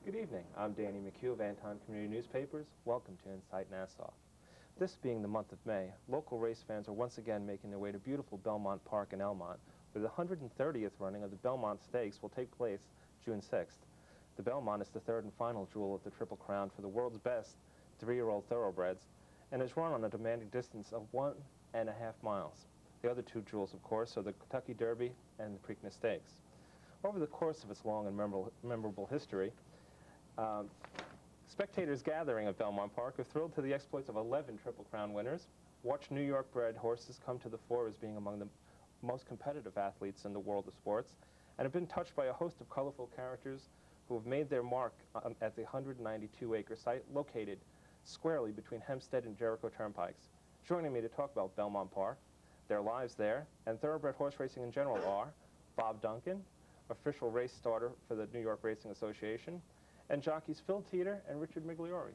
Good evening. I'm Danny McCue of Anton Community Newspapers. Welcome to Insight Nassau. This being the month of May, local race fans are once again making their way to beautiful Belmont Park in Elmont, where the 130th running of the Belmont Stakes will take place June 6th. The Belmont is the third and final jewel of the Triple Crown for the world's best 3-year-old thoroughbreds, and is run on a demanding distance of 1.5 miles. The other two jewels, of course, are the Kentucky Derby and the Preakness Stakes. Over the course of its long and memorable history, spectators gathering at Belmont Park are thrilled to the exploits of 11 Triple Crown winners, watch New York-bred horses come to the fore as being among the most competitive athletes in the world of sports, and have been touched by a host of colorful characters who have made their mark at the 192-acre site located squarely between Hempstead and Jericho Turnpikes. Joining me to talk about Belmont Park, their lives there, and thoroughbred horse racing in general are Bob Duncan, official race starter for the New York Racing Association, and jockeys Phil Teator and Richard Migliore.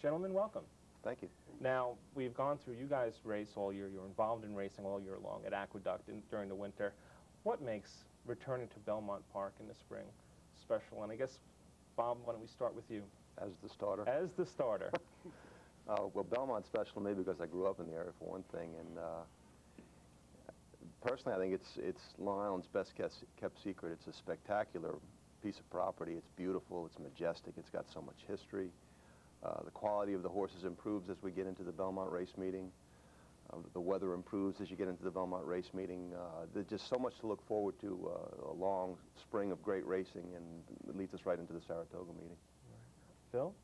Gentlemen, welcome. Thank you. Now, we've gone through, you guys race all year, you're involved in racing all year long at Aqueduct during the winter. What makes returning to Belmont Park in the spring special? And I guess, Bob, why don't we start with you? As the starter? As the starter. Well, Belmont's special to me because I grew up in the area, for one thing, and personally I think it's Long Island's best kept secret. It's a spectacular piece of property. It's beautiful, it's majestic, it's got so much history. The quality of the horses improves as we get into the Belmont race meeting. The weather improves as you get into the Belmont race meeting. There's just so much to look forward to, a long spring of great racing, and it leads us right into the Saratoga meeting. Right. Phil?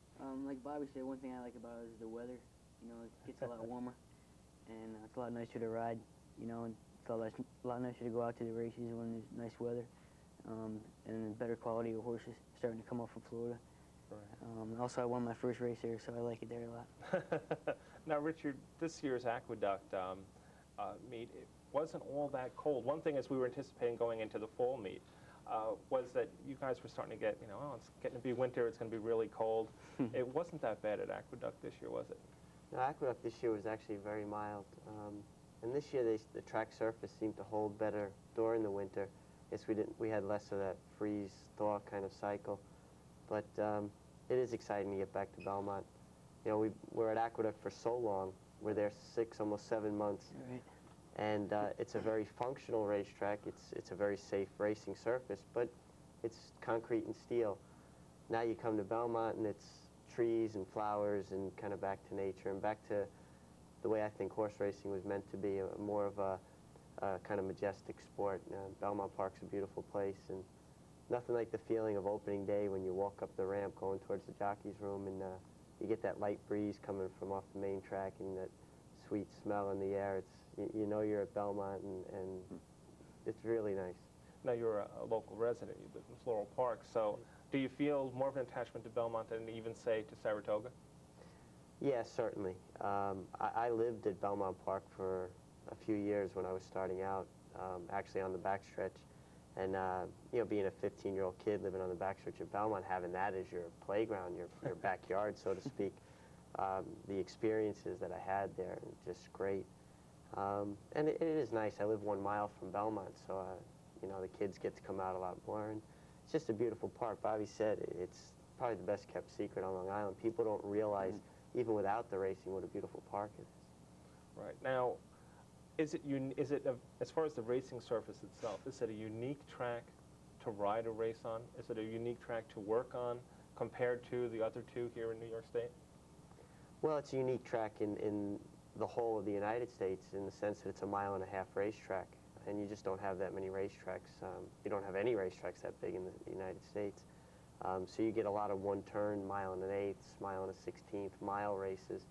Like Bobby said, one thing I like about it is the weather. You know, it gets a lot warmer, and it's a lot nicer to ride, you know, and it's a lot nicer to go out to the races when there's nice weather, and better quality of horses starting to come up from Florida. Right. Also, I won my first race there, so I like it there a lot. Now, Richard, this year's Aqueduct meet, it wasn't all that cold. One thing as we were anticipating going into the fall meet was that you guys were starting to get, you know, oh, it's getting to be winter, it's going to be really cold. It wasn't that bad at Aqueduct this year, was it? No, Aqueduct this year was actually very mild. And this year the track surface seemed to hold better during the winter. I guess we had less of that freeze-thaw kind of cycle. But it is exciting to get back to Belmont. You know, we're at Aqueduct for so long. We're there 6, almost 7 months. Right. And it's a very functional racetrack. It's a very safe racing surface, but it's concrete and steel. Now you come to Belmont and it's trees and flowers and kind of back to nature and back to the way I think horse racing was meant to be, more of a kind of majestic sport. Belmont Park's a beautiful place, and nothing like the feeling of opening day when you walk up the ramp going towards the jockey's room and you get that light breeze coming from off the main track and that sweet smell in the air. You know you're at Belmont, and it's really nice. Now, you're a local resident. You live in Floral Park, so do you feel more of an attachment to Belmont than even, say, to Saratoga? Yes, certainly. I lived at Belmont Park for a few years when I was starting out, actually on the backstretch. And, you know, being a 15-year-old kid living on the backstretch of Belmont, having that as your playground, your backyard, so to speak, the experiences that I had there, just great. And it is nice. I live 1 mile from Belmont, so, you know, the kids get to come out a lot more. And it's just a beautiful park. Bobby said it's probably the best kept secret on Long Island. People don't realize, even without the racing, what a beautiful park it is. Right. Now, is it as far as the racing surface itself, is it a unique track to ride a race on? Is it a unique track to work on compared to the other two here in New York State? Well, it's a unique track in the whole of the United States, in the sense that it's a 1.5 mile racetrack, and you just don't have that many racetracks. You don't have any racetracks that big in the United States. So you get a lot of one-turn, 1 1/8, 1 1/16 mile races,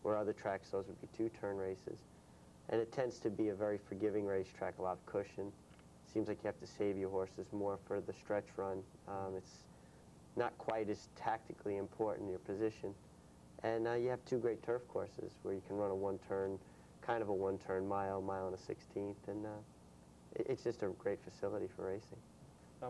where other tracks, those would be 2-turn races. And it tends to be a very forgiving racetrack, a lot of cushion. Seems like you have to save your horses more for the stretch run. It's not quite as tactically important, your position. And you have 2 great turf courses where you can run a one-turn, mile, 1 1/16, and it's just a great facility for racing.